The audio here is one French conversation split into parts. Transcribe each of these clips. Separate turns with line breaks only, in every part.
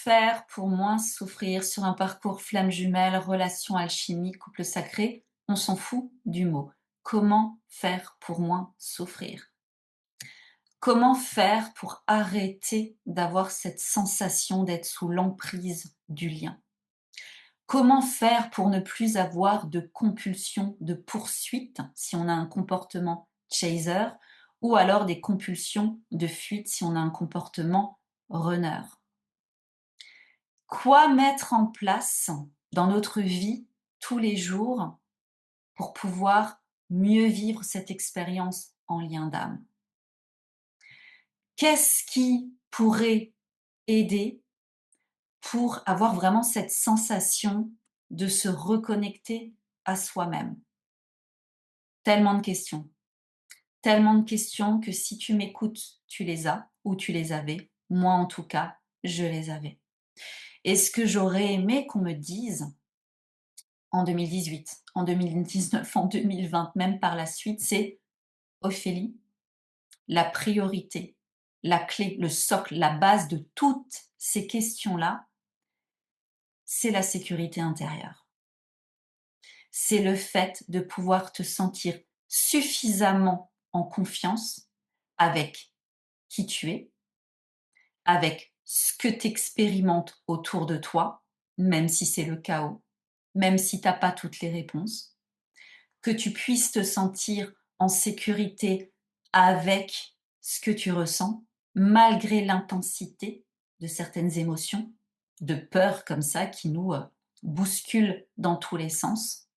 faire pour moins souffrir sur un parcours flamme jumelle, relation alchimique, couple sacré? On s'en fout du mot. Comment faire pour moins souffrir? Comment faire pour arrêter d'avoir cette sensation d'être sous l'emprise du lien? Comment faire pour ne plus avoir de compulsion de poursuite si on a un comportement chaser ou alors des compulsions de fuite si on a un comportement runner? Quoi mettre en place dans notre vie tous les jours pour pouvoir mieux vivre cette expérience en lien d'âme? Qu'est-ce qui pourrait aider pour avoir vraiment cette sensation de se reconnecter à soi-même? Tellement de questions que si tu m'écoutes, tu les as ou tu les avais. Moi, en tout cas, je les avais. Et ce que j'aurais aimé qu'on me dise en 2018, en 2019, en 2020, même par la suite, c'est: Ophélie, la priorité, la clé, le socle, la base de toutes ces questions-là, c'est la sécurité intérieure. C'est le fait de pouvoir te sentir suffisamment en confiance avec qui tu es, avec ce que tu expérimentes autour de toi, même si c'est le chaos, même si tu as pas toutes les réponses, que tu puisses te sentir en sécurité avec ce que tu ressens, malgré l'intensité de certaines émotions, de peur comme ça qui nous bousculent dans tous les sens,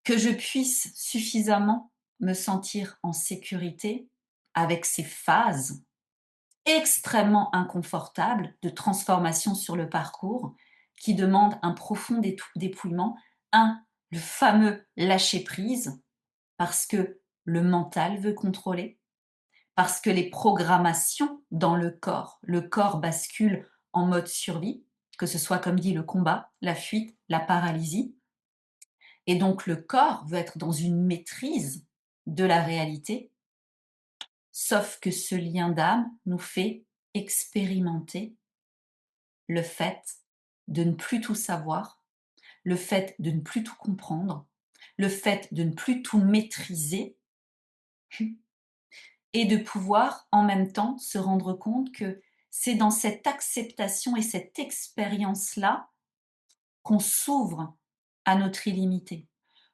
que je puisse suffisamment me sentir en sécurité avec ces phases extrêmement inconfortables de transformation sur le parcours qui demandent un profond dépouillement, le fameux lâcher prise, parce que le mental veut contrôler, parce que les programmations dans le corps bascule en mode survie, que ce soit comme dit le combat, la fuite, la paralysie, et donc le corps veut être dans une maîtrise de la réalité, sauf que ce lien d'âme nous fait expérimenter le fait de ne plus tout savoir, le fait de ne plus tout comprendre, le fait de ne plus tout maîtriser et de pouvoir en même temps se rendre compte que c'est dans cette acceptation et cette expérience-là qu'on s'ouvre à notre illimité,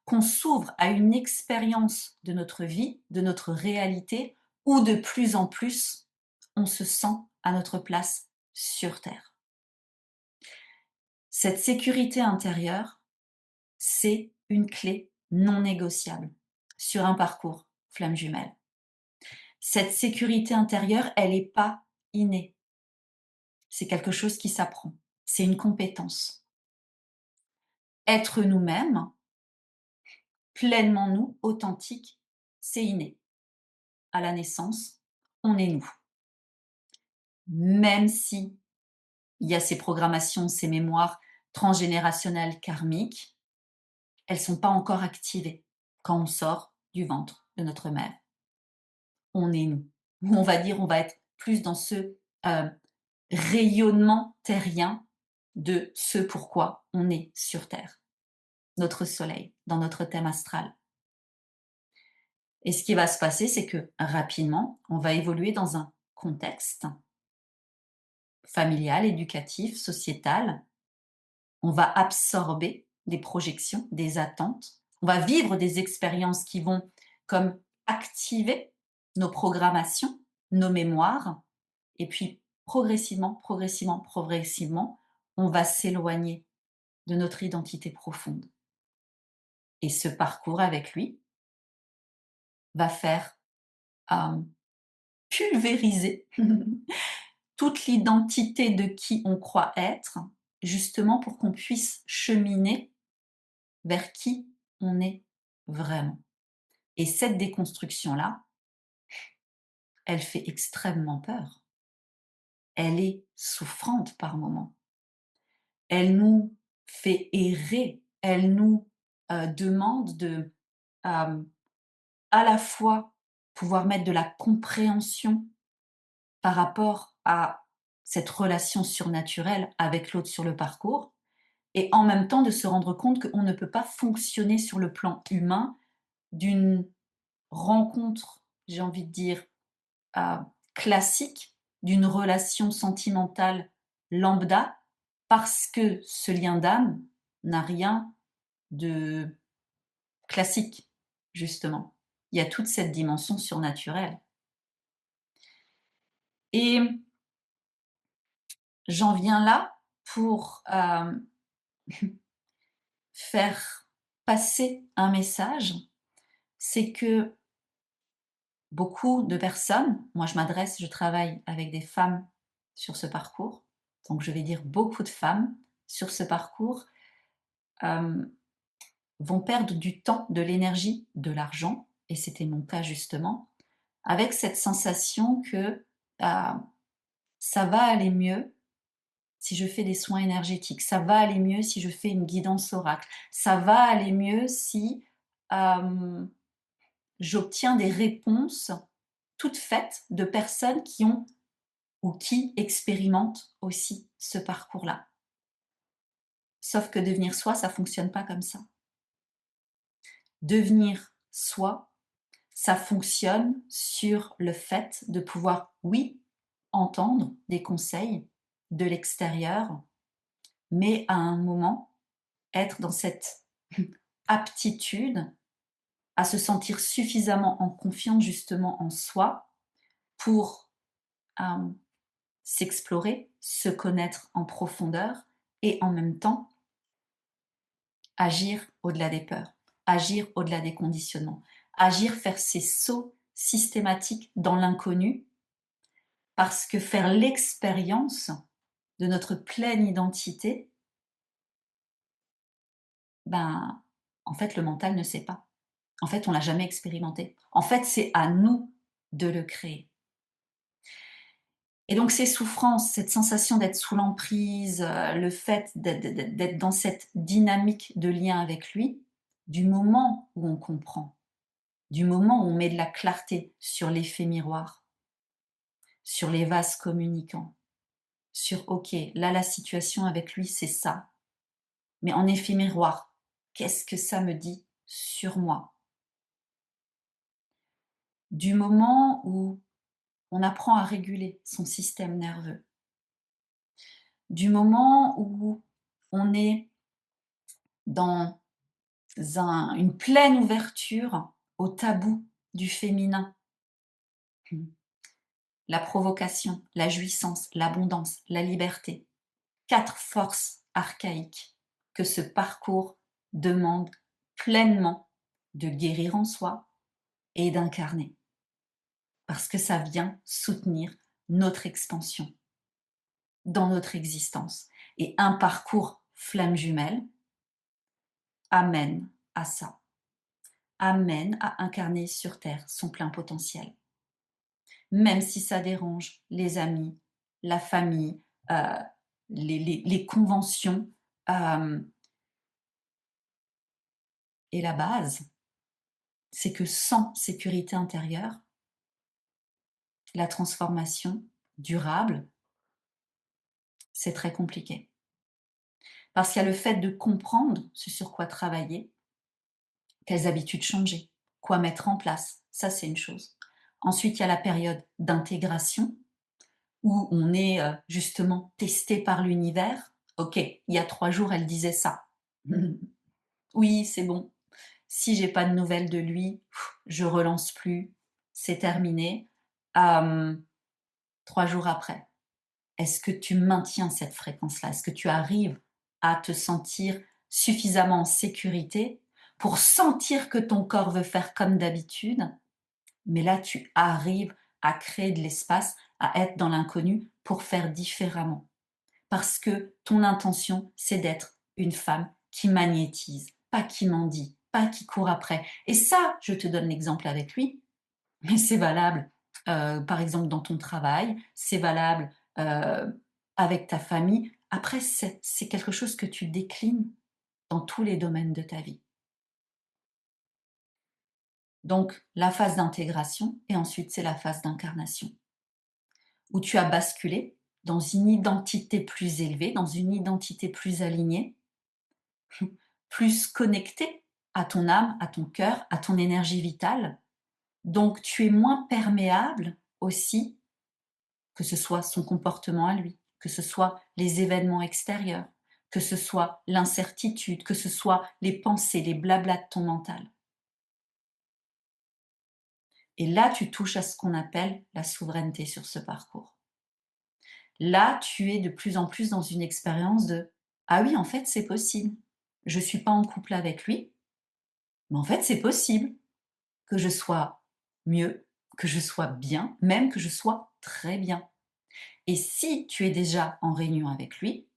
qu'on s'ouvre à une expérience de notre vie, de notre réalité, où de plus en plus on se sent à notre place sur Terre. Cette sécurité intérieure, c'est une clé non négociable sur un parcours flamme jumelle. Cette sécurité intérieure, elle n'est pas innée. C'est quelque chose qui s'apprend. C'est une compétence. Être nous-mêmes, pleinement nous, authentique, c'est inné. À la naissance, on est nous. Même si il y a ces programmations, ces mémoires transgénérationnelles karmiques, elles ne sont pas encore activées quand on sort du ventre de notre mère. On est nous. On va dire, on va être plus dans ce rayonnement terrien de ce pourquoi on est sur Terre, notre soleil, dans notre thème astral. Et ce qui va se passer, c'est que rapidement, on va évoluer dans un contexte familial, éducatif, sociétal. On va absorber des projections, des attentes. On va vivre des expériences qui vont comme activer nos programmations, nos mémoires. Et puis, progressivement, on va s'éloigner de notre identité profonde. Et ce parcours avec lui va faire pulvériser toute l'identité de qui on croit être, justement pour qu'on puisse cheminer vers qui on est vraiment. Et cette déconstruction-là, elle fait extrêmement peur. Elle est souffrante par moments. Elle nous fait errer. Elle nous demande de à la fois pouvoir mettre de la compréhension par rapport à cette relation surnaturelle avec l'autre sur le parcours, et en même temps de se rendre compte qu'on ne peut pas fonctionner sur le plan humain d'une rencontre, j'ai envie de dire, heu, classique, d'une relation sentimentale lambda, parce que ce lien d'âme n'a rien de classique, justement. Il y a toute cette dimension surnaturelle et j'en viens là pour, faire passer un message, c'est que beaucoup de personnes, moi je travaille avec des femmes sur ce parcours, donc je vais dire beaucoup de femmes sur ce parcours, hem, vont perdre du temps, de l'énergie, de l'argent, et c'était mon cas justement, avec cette sensation que, ça va aller mieux si je fais des soins énergétiques, ça va aller mieux si je fais une guidance oracle, ça va aller mieux si, hem, j'obtiens des réponses toutes faites de personnes qui ont ou qui expérimentent aussi ce parcours-là. Sauf que devenir soi, ça fonctionne pas comme ça. Devenir soi, ça fonctionne sur le fait de pouvoir, oui, entendre des conseils de l'extérieur, mais à un moment, être dans cette aptitude à se sentir suffisamment en confiance justement en soi pour euh, s'explorer, se connaître en profondeur et en même temps agir au-delà des peurs, agir au-delà des conditionnements, agir, faire ces sauts systématiques dans l'inconnu, parce que faire l'expérience de notre pleine identité, ben, en fait, le mental ne sait pas. En fait, on l'a jamais expérimenté. En fait, c'est à nous de le créer. Et donc ces souffrances, cette sensation d'être sous l'emprise, le fait d'être dans cette dynamique de lien avec lui, du moment où on comprend, du moment où on met de la clarté sur l'effet miroir, sur les vases communicants, sur OK, là la situation avec lui c'est ça, mais en effet miroir, qu'est-ce que ça me dit sur moi? Du moment où on apprend à réguler son système nerveux, du moment où on est dans une pleine ouverture au tabou du féminin, la provocation, la jouissance, l'abondance, la liberté, 4 forces archaïques que ce parcours demande pleinement de guérir en soi et d'incarner, parce que ça vient soutenir notre expansion dans notre existence. Et un parcours flamme jumelle amène à ça, amène à incarner sur Terre son plein potentiel. Même si ça dérange les amis, la famille, euh, les conventions. Et la base, c'est que sans sécurité intérieure, la transformation durable, c'est très compliqué. Parce qu'il y a le fait de comprendre ce sur quoi travailler, quelles habitudes changer, quoi mettre en place, ça c'est une chose. Ensuite, il y a la période d'intégration où on est justement testé par l'univers. Ok, il y a 3 jours, elle disait ça. Oui, c'est bon. Si j'ai pas de nouvelles de lui, je relance plus, c'est terminé. 3 jours après, est-ce que tu maintiens cette fréquence-là? Est-ce que tu arrives à te sentir suffisamment en sécurité pour sentir que ton corps veut faire comme d'habitude, mais là tu arrives à créer de l'espace, à être dans l'inconnu pour faire différemment. Parce que ton intention, c'est d'être une femme qui magnétise, pas qui mendie, pas qui court après. Et ça, je te donne l'exemple avec lui, mais c'est valable, par exemple dans ton travail, c'est valable, avec ta famille. Après, c'est quelque chose que tu déclines dans tous les domaines de ta vie. Donc la phase d'intégration et ensuite c'est la phase d'incarnation, où tu as basculé dans une identité plus élevée, dans une identité plus alignée, plus connectée à ton âme, à ton cœur, à ton énergie vitale. Donc tu es moins perméable aussi, que ce soit son comportement à lui, que ce soit les événements extérieurs, que ce soit l'incertitude, que ce soit les pensées, les blablas de ton mental. Et là, tu touches à ce qu'on appelle la souveraineté sur ce parcours. Là, tu es de plus en plus dans une expérience de: «Ah oui, en fait, c'est possible. Je ne suis pas en couple avec lui, mais en fait, c'est possible que je sois mieux, que je sois bien, même que je sois très bien». Et si tu es déjà en réunion avec lui,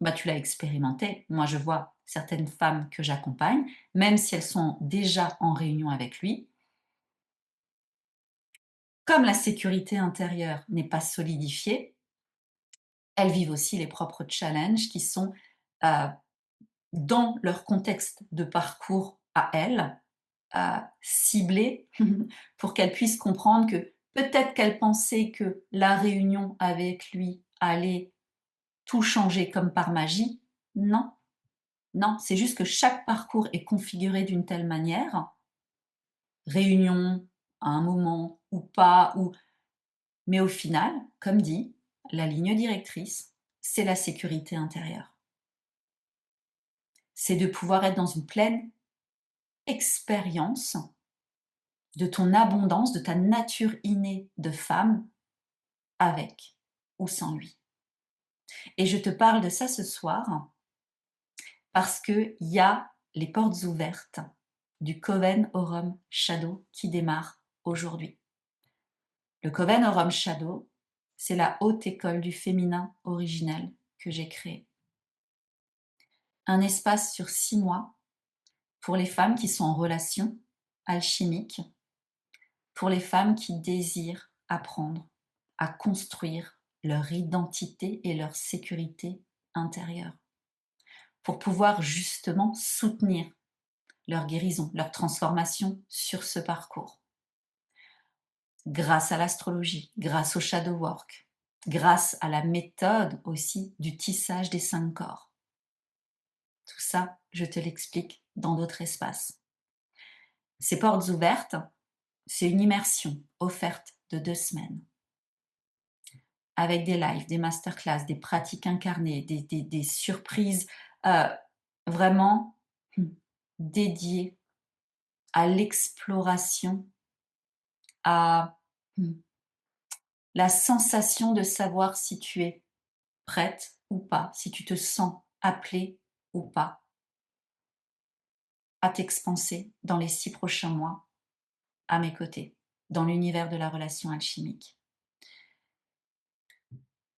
bah, tu l'as expérimenté. Moi, je vois certaines femmes que j'accompagne, même si elles sont déjà en réunion avec lui, comme la sécurité intérieure n'est pas solidifiée, elles vivent aussi les propres challenges qui sont, heu, dans leur contexte de parcours à elles, ciblés pour qu'elles puissent comprendre que peut-être qu'elles pensaient que la réunion avec lui allait tout changer comme par magie. Non, non, c'est juste que chaque parcours est configuré d'une telle manière, réunion à un moment ou pas, ou mais au final, comme dit, la ligne directrice, c'est la sécurité intérieure. C'est de pouvoir être dans une pleine expérience de ton abondance, de ta nature innée de femme, avec ou sans lui. Et je te parle de ça ce soir parce qu'il y a les portes ouvertes du Coven Aurum Shadow qui démarre aujourd'hui. Le Coven Aurum Shadow, c'est la haute école du féminin originel que j'ai créée. Un espace sur 6 mois pour les femmes qui sont en relation alchimique, pour les femmes qui désirent apprendre à construire leur identité et leur sécurité intérieure, pour pouvoir justement soutenir leur guérison, leur transformation sur ce parcours. Grâce à l'astrologie, grâce au shadow work, grâce à la méthode aussi du tissage des 5 corps. Tout ça, je te l'explique dans d'autres espaces. Ces portes ouvertes, c'est une immersion offerte de 2 semaines avec des lives, des masterclass, des pratiques incarnées, des surprises vraiment dédiées à l'exploration, à la sensation de savoir si tu es prête ou pas, si tu te sens appelée ou pas à t'expanser dans les 6 prochains mois à mes côtés, dans l'univers de la relation alchimique.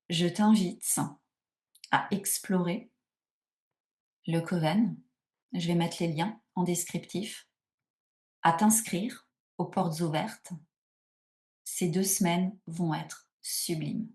Je t'invite à explorer le Coven. Je vais mettre les liens en descriptif, à t'inscrire aux portes ouvertes. Ces 2 semaines vont être sublimes.